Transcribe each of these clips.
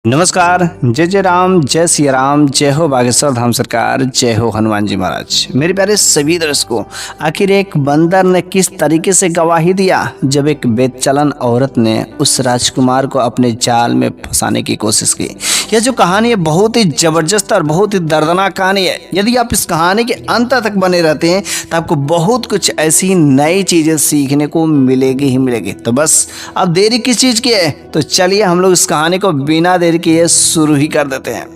नमस्कार। जय जय राम, जय सिया राम, जय हो बागेश्वर धाम सरकार, जय हो हनुमान जी महाराज। मेरे प्यारे सभी दर्शकों, आखिर एक बंदर ने किस तरीके से गवाही दिया जब एक बेचलन औरत ने उस राजकुमार को अपने जाल में फंसाने की कोशिश की। यह जो कहानी है बहुत ही जबरदस्त और बहुत ही दर्दनाक कहानी है। यदि आप इस कहानी के अंत तक बने रहते हैं तो आपको बहुत कुछ ऐसी नई चीजें सीखने को मिलेगी ही मिलेगी। तो बस अब देरी किस चीज की है, तो चलिए हम लोग इस कहानी को बिना देरी किए शुरू ही कर देते हैं।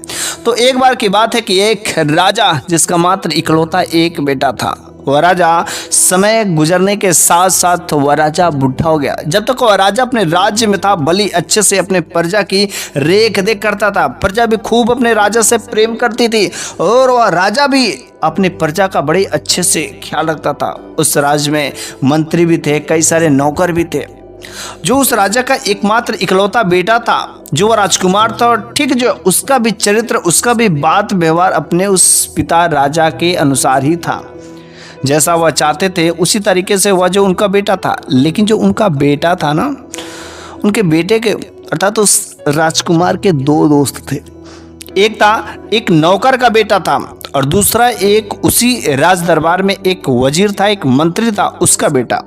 तो एक बार की बात है कि एक राजा जिसका मात्र इकलौता एक बेटा था, वह राजा समय गुजरने के साथ साथ वह राजा बुढ़ा हो गया। जब तक वह राजा अपने राज्य में था, बड़ी अच्छे से अपने प्रजा की रेख देख करता था। प्रजा भी खूब अपने राजा से प्रेम करती थी और वह राजा भी अपने प्रजा का बड़े अच्छे से ख्याल रखता था। उस राज्य में मंत्री भी थे, कई सारे नौकर भी थे। जो उस राजा का एकमात्र इकलौता बेटा था, जो वह राजकुमार था, और ठीक जो उसका भी चरित्र, उसका भी बात व्यवहार अपने उस पिता राजा के अनुसार ही था। जैसा वह चाहते थे उसी तरीके से वह जो उनका बेटा था। लेकिन जो उनका बेटा था ना, उनके बेटे के अर्थात उस राजकुमार के दो दोस्त थे। एक था एक नौकर का बेटा था और दूसरा एक उसी राज दरबार में एक वजीर था, एक मंत्री था, उसका बेटा।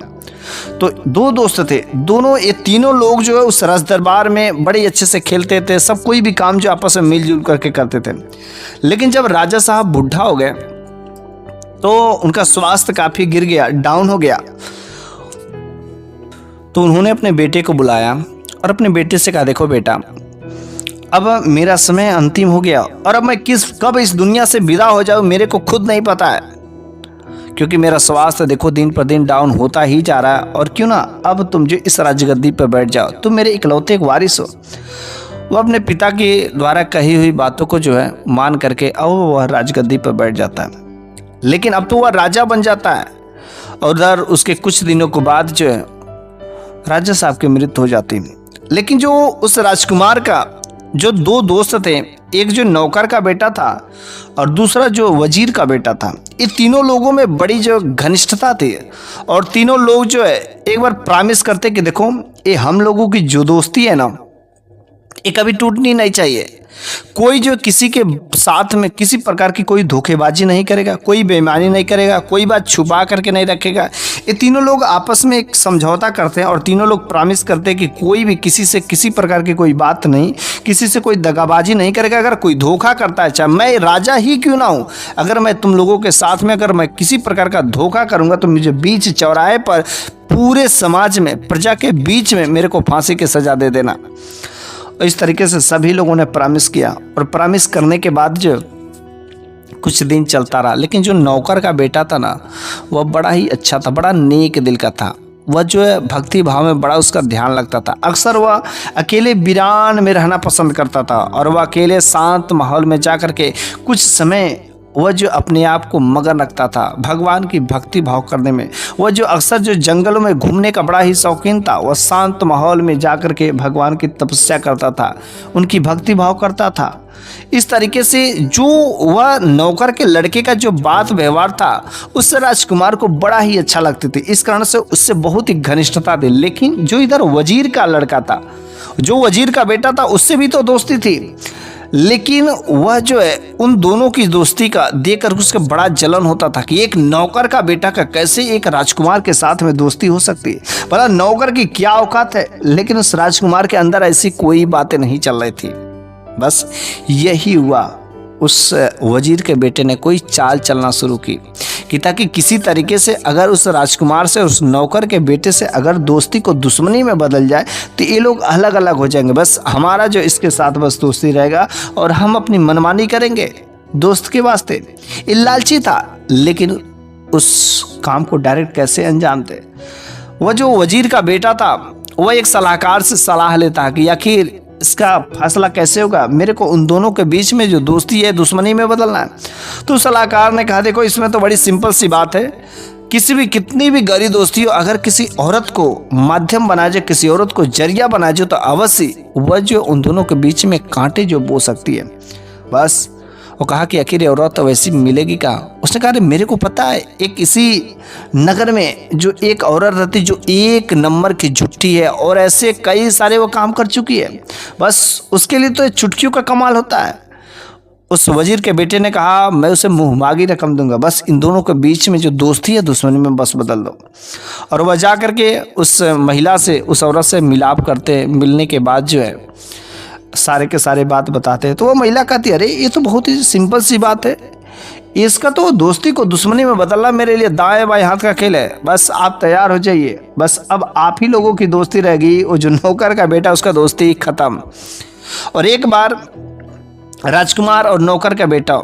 तो दो दोस्त थे। दोनों ये तीनों लोग जो है उस राज दरबार में बड़े अच्छे से खेलते थे, सब कोई भी काम जो आपस में मिलजुल करके करते थे। लेकिन जब राजा साहब बुढ़ा हो गए तो उनका स्वास्थ्य काफी गिर गया, डाउन हो गया। तो उन्होंने अपने बेटे को बुलाया और अपने बेटे से कहा, देखो बेटा, अब मेरा समय अंतिम हो गया और अब मैं कब इस दुनिया से विदा हो जाऊं मेरे को खुद नहीं पता है, क्योंकि मेरा स्वास्थ्य देखो दिन पर दिन डाउन होता ही जा रहा है। और क्यों ना अब तुम जो इस राजगद्दी पर बैठ जाओ, तुम मेरे इकलौते एक वारिस हो। वह अपने पिता के द्वारा कही हुई बातों को जो है मान करके अब वह राजगद्दी पर बैठ जाता है। लेकिन अब तो वह राजा बन जाता है और उधर उसके कुछ दिनों के बाद जो है राजा साहब की मृत्यु हो जाती है। लेकिन जो उस राजकुमार का जो दो दोस्त थे, एक जो नौकर का बेटा था और दूसरा जो वजीर का बेटा था, ये तीनों लोगों में बड़ी जो घनिष्ठता थी। और तीनों लोग जो है एक बार प्रॉमिस करते कि देखो, ये हम लोगों की जो दोस्ती है ना, ये कभी टूटनी नहीं चाहिए। कोई जो किसी के साथ में किसी प्रकार की कोई धोखेबाजी नहीं करेगा, कोई बेईमानी नहीं करेगा, कोई बात छुपा करके नहीं रखेगा। ये तीनों लोग आपस में एक समझौता करते हैं और तीनों लोग प्रॉमिस करते हैं कि कोई भी किसी से किसी प्रकार की कोई बात नहीं, किसी से कोई दगाबाजी नहीं करेगा। अगर कोई धोखा करता है, चाहे मैं राजा ही क्यों ना हूँ, अगर मैं तुम लोगों के साथ में अगर मैं किसी प्रकार का धोखा करूँगा तो मुझे बीच चौराहे पर पूरे समाज में, प्रजा के बीच में मेरे को फांसी की सजा दे देना। इस तरीके से सभी लोगों ने प्रॉमिस किया और प्रॉमिस करने के बाद जो कुछ दिन चलता रहा। लेकिन जो नौकर का बेटा था ना, वह बड़ा ही अच्छा था, बड़ा नेक दिल का था। वह जो है भक्ति भाव में बड़ा उसका ध्यान लगता था। अक्सर वह अकेले वीरान में रहना पसंद करता था और वह अकेले शांत माहौल में जा कर के कुछ समय वह जो अपने आप को मगन रखता था भगवान की भक्ति भाव करने में। वह जो अक्सर जो जंगलों में घूमने का बड़ा ही शौकीन था, वह शांत माहौल में जाकर के भगवान की तपस्या करता था, उनकी भक्ति भाव करता था। इस तरीके से जो वह नौकर के लड़के का जो बात व्यवहार था, उससे राजकुमार को बड़ा ही अच्छा लगती थी। इस कारण से उससे बहुत ही घनिष्ठता थी। लेकिन जो इधर वजीर का लड़का था, जो वजीर का बेटा था, उससे भी तो दोस्ती थी। लेकिन वह जो है उन दोनों की दोस्ती का देखकर उसका बड़ा जलन होता था कि एक नौकर का बेटा का कैसे एक राजकुमार के साथ में दोस्ती हो सकती है, भला नौकर की क्या औकात है। लेकिन उस राजकुमार के अंदर ऐसी कोई बातें नहीं चल रही थी। बस यही हुआ, उस वजीर के बेटे ने कोई चाल चलना शुरू की कि ताकि किसी तरीके से अगर उस राजकुमार से, उस नौकर के बेटे से अगर दोस्ती को दुश्मनी में बदल जाए तो ये लोग अलग अलग हो जाएंगे। बस हमारा जो इसके साथ बस दोस्ती रहेगा और हम अपनी मनमानी करेंगे दोस्त के वास्ते। ये लालची था, लेकिन उस काम को डायरेक्ट कैसे अंजाम दे। वह जो वजीर का बेटा था, वह एक सलाहकार से सलाह लेता कि आखिर इसका फैसला कैसे होगा, मेरे को उन दोनों के बीच में जो दोस्ती है दुश्मनी में बदलना है। तो सलाहकार ने कहा, देखो इसमें तो बड़ी सिंपल सी बात है, कितनी भी गहरी दोस्ती हो, अगर किसी औरत को माध्यम बना जाए, किसी औरत को जरिया बना जाए, तो अवश्य वह जो उन दोनों के बीच में कांटे जो बो सकती है। बस वो कहा कि आखिर ये औरत तो वैसी मिलेगी कहाँ। उसने कहा अरे मेरे को पता है, एक इसी नगर में जो एक औरत रहती जो एक नंबर की झुट्टी है और ऐसे कई सारे वो काम कर चुकी है, बस उसके लिए तो ये चुटकियों का कमाल होता है। उस वजीर के बेटे ने कहा मैं उसे मुंहमांगी रकम दूंगा, बस इन दोनों के बीच में जो दोस्ती है दुश्मनी में बस बदल दो। और वह जा करके उस महिला से, उस औरत से मिलाप करते, मिलने के बाद जो है सारे के सारे बात बताते हैं। तो वो महिला कहती है अरे ये तो बहुत ही सिंपल सी बात है, इसका तो दोस्ती को दुश्मनी में बदलना मेरे लिए दाएं बाएं हाथ का खेल है, बस आप तैयार हो जाइए, बस अब आप ही लोगों की दोस्ती रहेगी, वो जो नौकर का बेटा उसका दोस्ती खत्म। और एक बार राजकुमार और नौकर का बेटा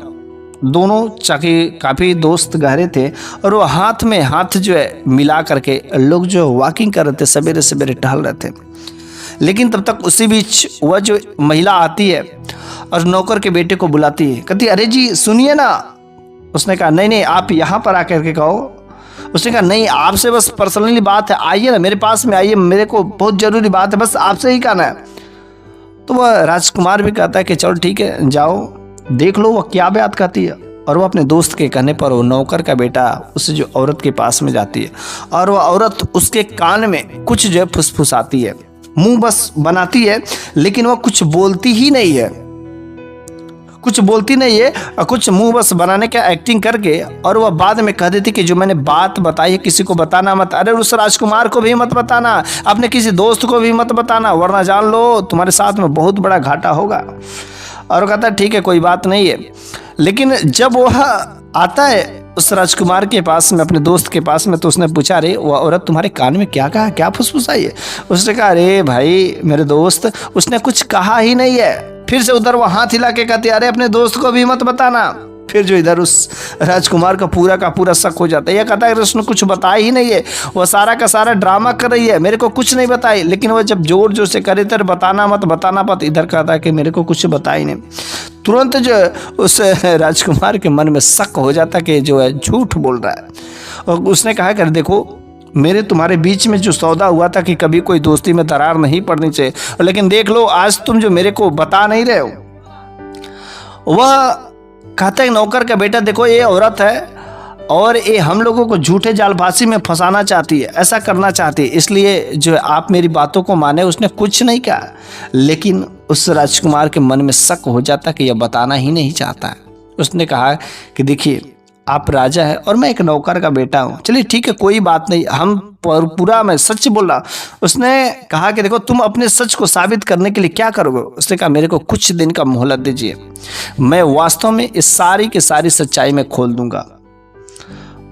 दोनों काफ़ी दोस्त गहरे थे और वो हाथ में हाथ जो है मिला करके लोग जो वॉकिंग कर रहे थे, सवेरे सवेरे टहल रहे थे। लेकिन तब तक उसी बीच वह जो महिला आती है और नौकर के बेटे को बुलाती है, कहती अरे जी सुनिए ना। उसने कहा नहीं नहीं आप यहाँ पर आकर के कहो। उसने कहा नहीं आपसे बस पर्सनली बात है, आइए ना मेरे पास में आइए, मेरे को बहुत ज़रूरी बात है, बस आपसे ही कहना है। तो वह राजकुमार भी कहता है कि चलो ठीक है जाओ देख लो वह क्या बात कहती है। और वो अपने दोस्त के कहने पर वो नौकर का बेटा उस जो औरत के पास में जाती है और वह औरत उसके कान में कुछ जो है फुसफुसाती है, मुंह बस बनाती है लेकिन वह कुछ बोलती ही नहीं है, कुछ बोलती नहीं है और कुछ मुंह बस बनाने का एक्टिंग करके। और वह बाद में कह देती कि जो मैंने बात बताई है किसी को बताना मत, अरे उस राजकुमार को भी मत बताना, अपने किसी दोस्त को भी मत बताना, वरना जान लो तुम्हारे साथ में बहुत बड़ा घाटा होगा। और वो कहता है ठीक है कोई बात नहीं है। लेकिन जब वह आता है उस राजकुमार के पास में, अपने दोस्त के पास में, तो उसने पूछा अरे वह औरत तुम्हारे कान में क्या कहा, क्या फुसफुसाई है। उसने कहा अरे भाई मेरे दोस्त उसने कुछ कहा ही नहीं है। फिर से उधर वो हाथ हिला के कहती अरे अपने दोस्त को भी मत बताना। फिर जो इधर उस राजकुमार का पूरा शक हो जाता है, यह कहता है उसने कुछ बताया ही नहीं है, वह सारा का सारा ड्रामा कर रही है, मेरे को कुछ नहीं बताई। लेकिन वह जब जोर जोर से करे तो बताना मत, इधर कहता है कि मेरे को कुछ बताया ही नहीं। तुरंत जो उस राजकुमार के मन में शक हो जाता कि जो है झूठ बोल रहा है। और उसने कहा कर देखो मेरे तुम्हारे बीच में जो सौदा हुआ था कि कभी कोई दोस्ती में दरार नहीं पड़नी चाहिए, लेकिन देख लो आज तुम जो मेरे को बता नहीं रहे हो। वह कहता है नौकर का बेटा देखो ये औरत है और ये हम लोगों को झूठे जालबाजी में फंसाना चाहती है, ऐसा करना चाहती है, इसलिए जो है आप मेरी बातों को माने। उसने कुछ नहीं कहा लेकिन उस राजकुमार के मन में शक हो जाता कि यह बताना ही नहीं चाहता है। उसने कहा कि देखिए आप राजा है और मैं एक नौकर का बेटा हूँ, चलिए ठीक है कोई बात नहीं, हम पूरा मैं सच बोल रहा। उसने कहा कि देखो तुम अपने सच को साबित करने के लिए क्या करोगे। उसने कहा मेरे को कुछ दिन का मोहलत दीजिए, मैं वास्तव में इस सारी की सारी सच्चाई में खोल दूंगा।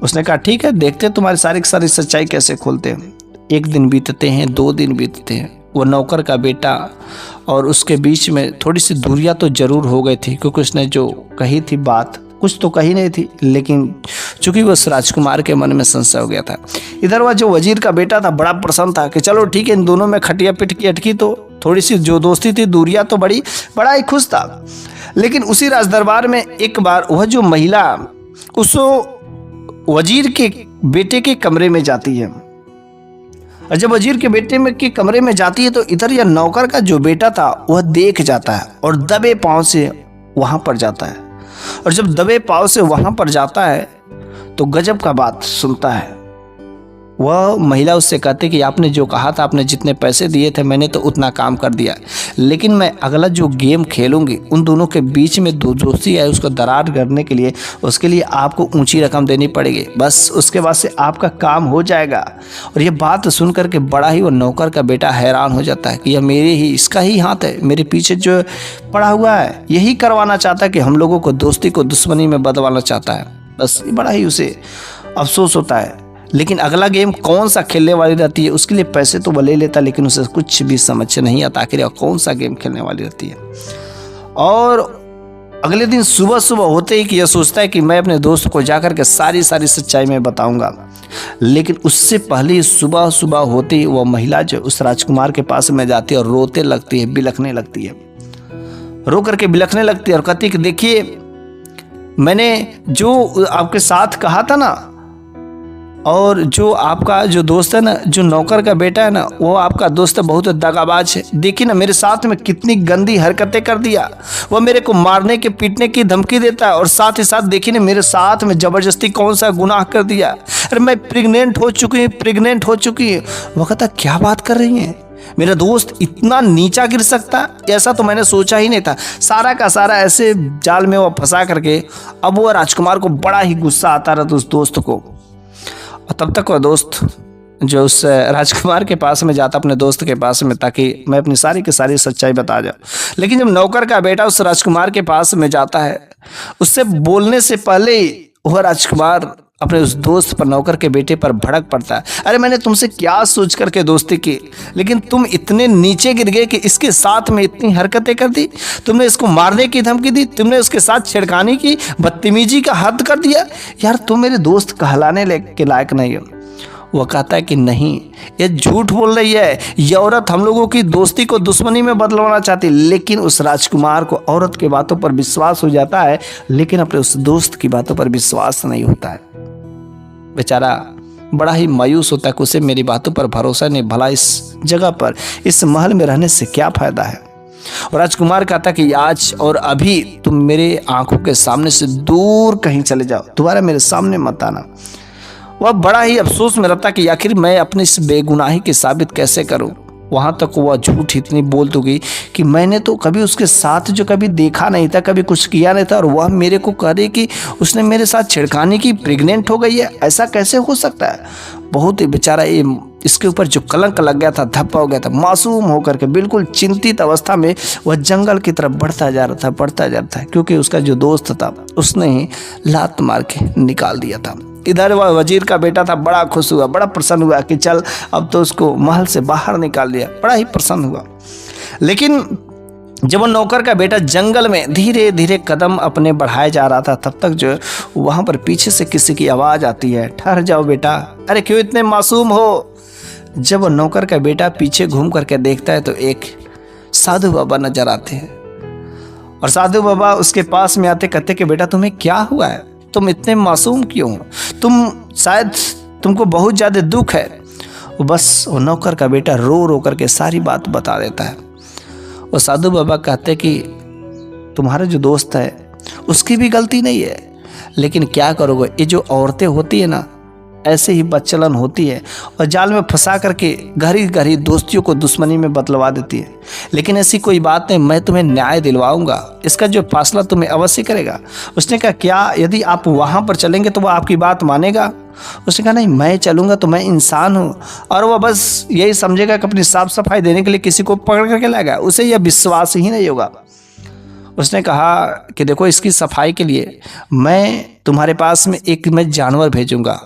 उसने कहा ठीक है देखते तुम्हारी सारी की सारी सच्चाई कैसे खोलते हैं। एक दिन बीतते हैं, 2 दिन बीतते हैं, वो नौकर का बेटा और उसके बीच में थोड़ी सी दूरियां तो जरूर हो गई थी, क्योंकि उसने जो कही थी बात कुछ तो कही नहीं थी, लेकिन चूंकि उस राजकुमार के मन में संशय हो गया था। इधर वह जो वजीर का बेटा था बड़ा प्रसन्न था कि चलो ठीक है इन दोनों में खटिया पिट की अटकी, तो थोड़ी सी जो दोस्ती थी दूरियां तो बड़ा ही खुश था। लेकिन उसी राज दरबार में एक बार वह जो महिला उस वजीर के बेटे के कमरे में जाती है, और जब वजीर के बेटे में के कमरे में जाती है तो इधर यह नौकर का जो बेटा था वह देख जाता है और दबे पांव से वहां पर जाता है। और जब दबे पांव से वहां पर जाता है तो गजब का बात सुनता है। वह महिला उससे कहती कि आपने जो कहा था, आपने जितने पैसे दिए थे मैंने तो उतना काम कर दिया, लेकिन मैं अगला जो गेम खेलूंगी उन दोनों के बीच में दोस्ती है उसको दरार करने के लिए, उसके लिए आपको ऊंची रकम देनी पड़ेगी, बस उसके बाद से आपका काम हो जाएगा। और ये बात सुन करके बड़ा ही वो नौकर का बेटा हैरान हो जाता है कि यह इसका ही हाथ है, मेरे पीछे जो पड़ा हुआ है यही करवाना चाहता है कि हम लोगों को दोस्ती को दुश्मनी में बदलवाना चाहता है। बस बड़ा ही उसे अफसोस होता है। लेकिन अगला गेम कौन सा खेलने वाली रहती है उसके लिए पैसे तो वह ले लेता, लेकिन उसे कुछ भी समझ नहीं आता कि कौन सा गेम खेलने वाली रहती है। और अगले दिन सुबह सुबह होते ही कि यह सोचता है कि मैं अपने दोस्त को जाकर के सारी सच्चाई में बताऊंगा। लेकिन उससे पहले सुबह सुबह होते ही वह महिला जो उस राजकुमार के पास में जाती है और रोते लगती है, बिलखने लगती है, रो करके बिलखने लगती है और कहती है कि देखिए मैंने जो आपके साथ कहा था ना और जो आपका जो दोस्त है ना, जो नौकर का बेटा है ना, वो आपका दोस्त बहुत दगाबाज है। देखिए ना मेरे साथ में कितनी गंदी हरकतें कर दिया। वो मेरे को मारने के पीटने की धमकी देता है और साथ ही साथ देखिए ना मेरे साथ में ज़बरदस्ती कौन सा गुनाह कर दिया। अरे मैं प्रेग्नेंट हो चुकी है। वो कहता क्या बात कर रही हैं, मेरा दोस्त इतना नीचा गिर सकता है, ऐसा तो मैंने सोचा ही नहीं था। सारा का सारा ऐसे जाल में वो फंसा करके अब वो राजकुमार को बड़ा ही गुस्सा आता रहा उस दोस्त को। और तब तक वह दोस्त जो उस राजकुमार के पास में जाता, अपने दोस्त के पास में, ताकि मैं अपनी सारी की सारी सच्चाई बता जाऊं। लेकिन जब नौकर का बेटा उस राजकुमार के पास में जाता है, उससे बोलने से पहले ही वह राजकुमार अपने उस दोस्त पर, नौकर के बेटे पर भड़क पड़ता है। अरे मैंने तुमसे क्या सोच करके दोस्ती की, लेकिन तुम इतने नीचे गिर गए कि इसके साथ में इतनी हरकतें कर दी। तुमने इसको मारने की धमकी दी, तुमने उसके साथ छेड़खानी की, बदतमीजी का हद कर दिया। यार तुम मेरे दोस्त कहलाने के लायक नहीं हो। वो कहता है कि नहीं, ये झूठ बोल रही है, ये औरत हम लोगों की दोस्ती को दुश्मनी में बदलवाना चाहती। लेकिन उस राजकुमार को औरत की बातों पर विश्वास हो जाता है, लेकिन अपने उस दोस्त की बातों पर विश्वास नहीं होता है। बेचारा बड़ा ही मायूस होता है कि उसे मेरी बातों पर भरोसा नहीं, भला इस जगह पर, इस महल में रहने से क्या फायदा है। और राजकुमार कहता कि आज और अभी तुम मेरे आंखों के सामने से दूर कहीं चले जाओ, दोबारा मेरे सामने मत आना। वह बड़ा ही अफसोस में रहता कि आखिर मैं अपनी इस बेगुनाही की साबित कैसे करूं। वहाँ तक वह झूठ इतनी बोल तो गई कि मैंने तो कभी उसके साथ जो कभी देखा नहीं था, कभी कुछ किया नहीं था, और वह मेरे को कह रही कि उसने मेरे साथ छेड़खानी की, प्रेग्नेंट हो गई है। ऐसा कैसे हो सकता है। बहुत ही बेचारा ये इसके ऊपर जो कलंक लग गया था, धब्बा हो गया था। मासूम होकर के बिल्कुल चिंतित अवस्था में वह जंगल की तरफ बढ़ता जा रहा था, क्योंकि उसका जो दोस्त था उसने ही लात मार के निकाल दिया था। इधर वह वजीर का बेटा था, बड़ा खुश हुआ, बड़ा प्रसन्न हुआ कि चल अब तो उसको महल से बाहर निकाल दिया, बड़ा ही प्रसन्न हुआ। लेकिन जब वो नौकर का बेटा जंगल में धीरे धीरे कदम अपने बढ़ाए जा रहा था, तब तक जो वहाँ पर पीछे से किसी की आवाज़ आती है, ठहर जाओ बेटा, अरे क्यों इतने मासूम हो। जब वो नौकर का बेटा पीछे घूम करके देखता है तो एक साधु बाबा नजर आते हैं। और साधु बाबा उसके पास में आते, कहते कि बेटा तुम्हें क्या हुआ है, तुम इतने मासूम क्यों हो, शायद तुमको बहुत ज़्यादा दुख है। बस वो नौकर का बेटा रो रो करके सारी बात बता देता है। वो साधु बाबा कहते कि तुम्हारा जो दोस्त है उसकी भी गलती नहीं है, लेकिन क्या करोगे, ये जो औरतें होती है ना, ऐसे ही बदचलन होती है और जाल में फंसा करके घड़ी घड़ी दोस्तियों को दुश्मनी में बदलवा देती है। लेकिन ऐसी कोई बात नहीं, मैं तुम्हें न्याय दिलवाऊंगा, इसका जो फैसला तुम्हें अवश्य करेगा। उसने कहा क्या, यदि आप वहाँ पर चलेंगे तो वो आपकी बात मानेगा। उसने कहा नहीं, मैं चलूँगा तो मैं इंसान हूँ। और वह बस यही समझेगा कि अपनी साफ सफाई देने के लिए किसी को पकड़ करके लाएगा, उसे यह विश्वास ही नहीं होगा। उसने कहा कि देखो, इसकी सफाई के लिए मैं तुम्हारे पास में एक जानवर भेजूंगा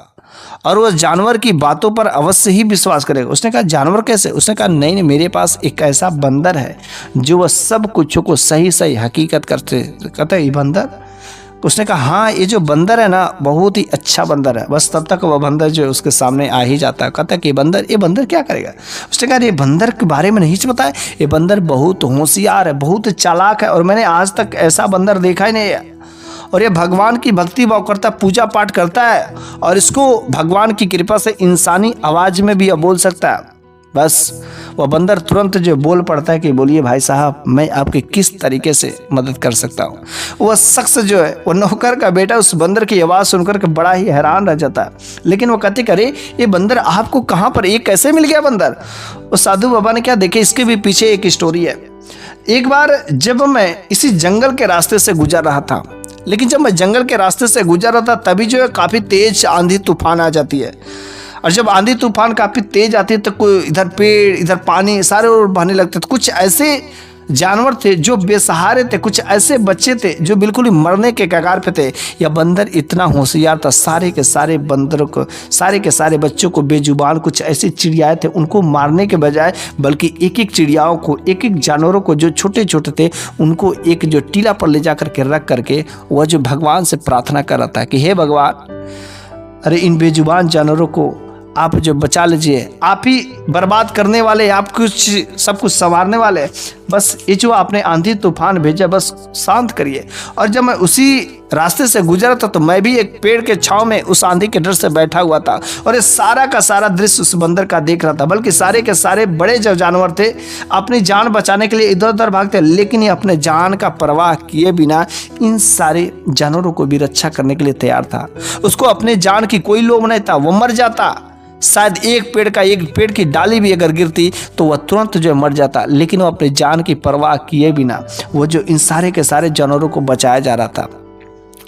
और वो जानवर की बातों पर अवश्य ही विश्वास करेगा। उसने कहा जानवर कैसे। उसने कहा नहीं, मेरे पास एक ऐसा बंदर है जो वह सब कुछ को सही सही हकीकत करते। कहता है ये बंदर। उसने कहा हाँ, ये जो बंदर है ना बहुत ही अच्छा बंदर है। बस तब तक वह बंदर जो है उसके सामने आ ही जाता है। कहता है कि ये बंदर क्या करेगा। उसने कहा ये बंदर के बारे में नहीं पता है, ये बंदर बहुत होशियार है, बहुत चालाक है और मैंने आज तक ऐसा बंदर देखा ही नहीं है। और ये भगवान की भक्ति भाव करता है, पूजा पाठ करता है और इसको भगवान की कृपा से इंसानी आवाज़ में भी बोल सकता है। बस वह बंदर तुरंत जो बोल पड़ता है कि बोलिए भाई साहब, मैं आपकी किस तरीके से मदद कर सकता हूँ। वह शख्स जो है, वह नौकर का बेटा, उस बंदर की आवाज़ सुनकर के बड़ा ही हैरान रह जाता है। लेकिन वो कहते करे ये बंदर आपको कहाँ पर, ये कैसे मिल गया बंदर। उस साधु बाबा ने क्या देखे, इसके भी पीछे एक स्टोरी है। एक बार जब मैं इसी जंगल के रास्ते से गुजर रहा था, लेकिन जब मैं जंगल के रास्ते से गुजर रहा था तभी जो है काफ़ी तेज आंधी तूफान आ जाती है। और जब आंधी तूफान काफ़ी तेज आती है तो कोई इधर पेड़ इधर पानी सारे ओर बहने लगते। तो कुछ ऐसे जानवर थे जो बेसहारे थे, कुछ ऐसे बच्चे थे जो बिल्कुल ही मरने के कगार पे थे। यह बंदर इतना होशियार था, सारे के सारे बंदरों को, सारे के सारे बच्चों को बेजुबान कुछ ऐसी चिड़ियाएँ थे, उनको मारने के बजाय बल्कि एक एक चिड़ियाओं को, एक एक जानवरों को जो छोटे छोटे थे उनको एक जो टीला पर ले जा करके रख करके वह जो भगवान से प्रार्थना कर रहा था कि हे भगवान, अरे इन बेजुबान जानवरों को आप जो बचा लीजिए, आप ही बर्बाद करने वाले, आप कुछ सब कुछ संवारने वाले, बस ये जो आपने आंधी तूफान भेजा बस शांत करिए। और जब मैं उसी रास्ते से गुजरा था तो मैं भी एक पेड़ के छांव में उस आंधी के डर से बैठा हुआ था और ये सारा का सारा दृश्य उस बंदर का देख रहा था। बल्कि सारे के सारे बड़े जो जानवर थे अपनी जान बचाने के लिए इधर उधर भागते, लेकिन ये अपने जान का परवाह किए बिना इन सारे जानवरों को भी रक्षा करने के लिए तैयार था। उसको अपने जान की कोई लोभ नहीं था, वो मर जाता शायद एक पेड़ की डाली भी अगर गिरती तो वह तुरंत जो मर जाता, लेकिन वो अपनी जान की परवाह किए बिना वो जो इन सारे के सारे जानवरों को बचाया जा रहा था।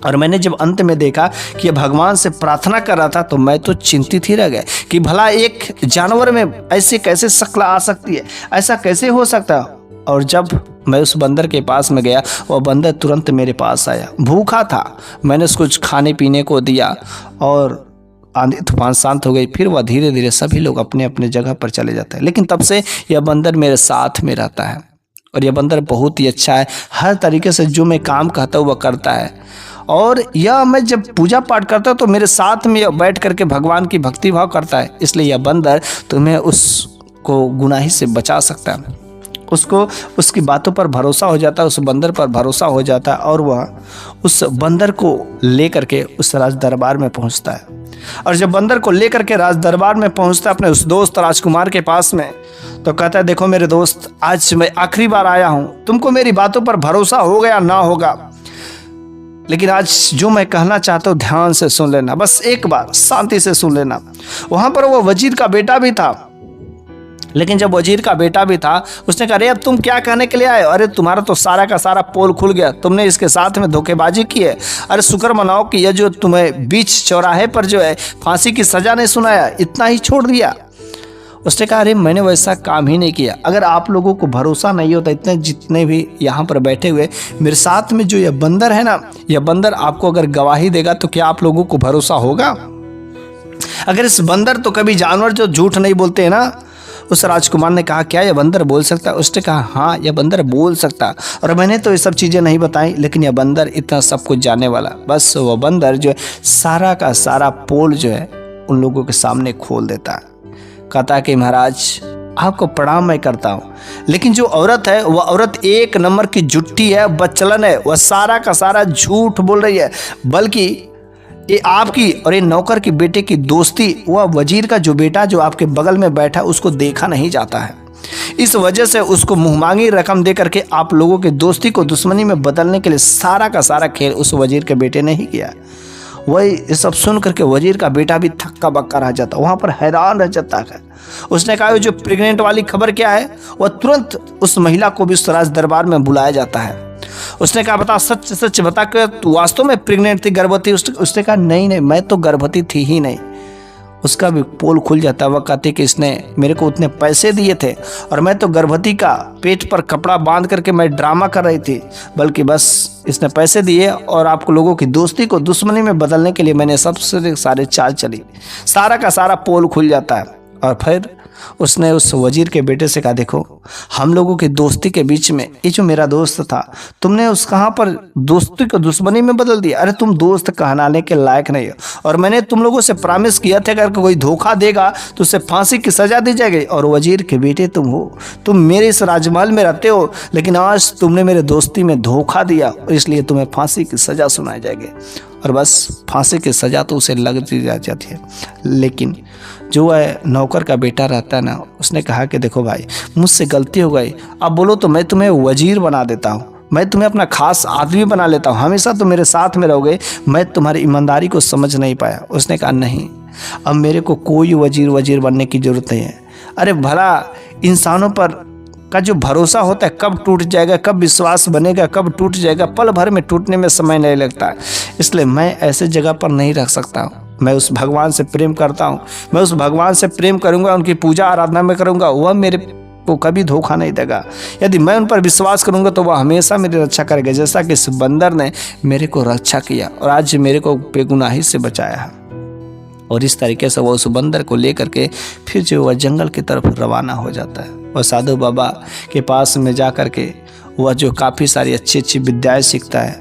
और मैंने जब अंत में देखा कि ये भगवान से प्रार्थना कर रहा था तो मैं तो चिंतित ही रह गया कि भला एक जानवर में ऐसे कैसे शक्ल आ सकती है, ऐसा कैसे हो सकता है। और जब मैं उस बंदर के पास में गया, वह बंदर तुरंत मेरे पास आया, भूखा था। मैंने उसको कुछ खाने पीने को दिया और आंधी तूफान शांत हो गई। फिर वह धीरे धीरे सभी लोग अपने अपने जगह पर चले जाते हैं। लेकिन तब से यह बंदर मेरे साथ में रहता है और यह बंदर बहुत ही अच्छा है, हर तरीके से जो मैं काम कहता हूँ वह करता है। और यह मैं जब पूजा पाठ करता हूँ तो मेरे साथ में बैठ करके भगवान की भक्ति भाव करता है। इसलिए यह बंदर तुम्हें उसको गुनाही से बचा सकता है। उसको उसकी बातों पर भरोसा हो जाता है, उस बंदर पर भरोसा हो जाता है और वह उस बंदर को लेकर के उस राज दरबार में पहुंचता है। और जब बंदर को लेकर के राज दरबार में पहुंचता है अपने उस दोस्त राजकुमार के पास में, तो कहता है देखो मेरे दोस्त, आज मैं आखिरी बार आया हूं, तुमको मेरी बातों पर भरोसा हो गया ना होगा, लेकिन आज जो मैं कहना चाहता हूँ ध्यान से सुन लेना, बस एक बार शांति से सुन लेना। वहां पर वो वजीर का बेटा भी था, लेकिन जब वजीर का बेटा भी था उसने कहा अरे अब तुम क्या कहने के लिए आए? अरे तुम्हारा तो सारा का सारा पोल खुल गया, तुमने इसके साथ में धोखेबाजी की है। अरे शुक्र मनाओ कि यह जो तुम्हें बीच चौराहे पर जो है फांसी की सजा नहीं सुनाया, इतना ही छोड़ दिया। उसने कहा अरे मैंने वैसा काम ही नहीं किया। अगर आप लोगों को भरोसा नहीं होता, इतने जितने भी यहाँ पर बैठे हुए मेरे साथ में जो यह बंदर है ना, यह बंदर आपको अगर गवाही देगा तो क्या आप लोगों को भरोसा होगा? अगर इस बंदर तो कभी जानवर जो झूठ नहीं बोलते हैं ना। उस राजकुमार ने कहा क्या यह बंदर बोल सकता है? उसने कहा हाँ यह बंदर बोल सकता, और मैंने तो ये सब चीज़ें नहीं बताई, लेकिन यह बंदर इतना सब कुछ जानने वाला। बस वह बंदर जो है सारा का सारा पोल जो है उन लोगों के सामने खोल देता है। कहता है कि महाराज आपको प्रणाम मैं करता हूँ, लेकिन जो औरत है वह औरत एक नंबर की जुट्टी है, बच्चलन है, वह सारा का सारा झूठ बोल रही है। बल्कि ये आपकी और ये नौकर की बेटे की दोस्ती, वह वजीर का जो बेटा जो आपके बगल में बैठा उसको देखा नहीं जाता है। इस वजह से उसको मुंहमांगी रकम दे करके आप लोगों की दोस्ती को दुश्मनी में बदलने के लिए सारा का सारा खेल उस वजीर के बेटे ने ही किया। वही ये सब सुन करके वजीर का बेटा भी थक्का बक्का रह जाता, वहाँ पर हैरान रह जाता है। उसने कहा जो प्रेग्नेंट वाली खबर क्या है? वह तुरंत उस महिला को भी उस राज दरबार में बुलाया जाता है। उसने कहा बता, सच सच बता कि तू वास्तव में प्रेग्नेंट थी, गर्भवती? उसने कहा नहीं मैं तो गर्भवती थी ही नहीं। उसका भी पोल खुल जाता है। वह कहती कि इसने मेरे को उतने पैसे दिए थे और मैं तो गर्भवती का पेट पर कपड़ा बांध करके मैं ड्रामा कर रही थी, बल्कि बस इसने पैसे दिए और आपको लोगों की दोस्ती को दुश्मनी में बदलने के लिए मैंने सबसे सारे चाल चली। सारा का सारा पोल खुल जाता है। और फिर उसने उस वजीर के बेटे से कहा देखो हम लोगों की दोस्ती के बीच में ये जो मेरा दोस्त था, तुमने उस कहाँ पर दोस्ती को दुश्मनी में बदल दिया। अरे तुम दोस्त कहलाने के लायक नहीं हो, और मैंने तुम लोगों से प्रॉमिस किया था अगर कोई धोखा देगा तो उसे फांसी की सजा दी जाएगी। और वजीर के बेटे तुम हो, तुम मेरे इस राजमहल में रहते हो, लेकिन आज तुमने मेरे दोस्ती में धोखा दिया और इसलिए तुम्हें फांसी की सजा सुनाई जाएगी। और बस फांसी की सजा तो उसे लग जाती है। लेकिन जो है नौकर का बेटा रहता है ना, उसने कहा कि देखो भाई मुझसे गलती हो गई, अब बोलो तो मैं तुम्हें वजीर बना देता हूँ, मैं तुम्हें अपना खास आदमी बना लेता हूँ, हमेशा तुम मेरे साथ में रहोगे। मैं तुम्हारी ईमानदारी को समझ नहीं पाया। उसने कहा नहीं, अब मेरे को कोई वजीर बनने की जरूरत नहीं है। अरे भला इंसानों पर का जो भरोसा होता है कब टूट जाएगा, कब विश्वास बनेगा, कब टूट जाएगा, पल भर में टूटने में समय नहीं लगता है। इसलिए मैं ऐसे जगह पर नहीं रख सकता हूँ। मैं उस भगवान से प्रेम करता हूँ, मैं उस भगवान से प्रेम करूँगा, उनकी पूजा आराधना में करूँगा, वह मेरे को कभी धोखा नहीं देगा। यदि मैं उन पर विश्वास करूँगा तो वह हमेशा मेरी रक्षा करेगा, जैसा कि इस बंदर ने मेरे को रक्षा किया और आज मेरे को बेगुनाही से बचाया है। और इस तरीके से वह उस बंदर को लेकर के फिर जो वह जंगल की तरफ रवाना हो जाता है। और साधु बाबा के पास में जा कर के वह जो काफ़ी सारी अच्छी अच्छी विद्याएं सीखता है,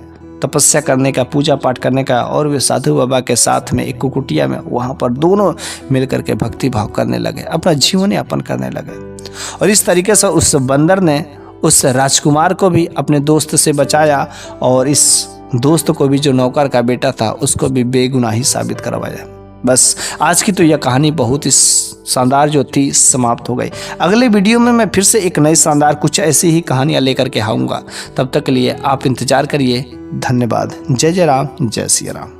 तपस्या करने का, पूजा पाठ करने का, और वे साधु बाबा के साथ में एक कुकुटिया में वहाँ पर दोनों मिलकर के भक्ति भाव करने लगे, अपना जीवन यापन करने लगे। और इस तरीके से उस बंदर ने उस राजकुमार को भी अपने दोस्त से बचाया और इस दोस्त को भी, जो नौकर का बेटा था, उसको भी बेगुनाही साबित करवाया। बस आज की तो यह कहानी बहुत ही शानदार जो थी समाप्त हो गई। अगले वीडियो में मैं फिर से एक नई शानदार कुछ ऐसी ही कहानियाँ लेकर के आऊँगा। तब तक के लिए आप इंतजार करिए। धन्यवाद। जय जय राम, जय सिया राम।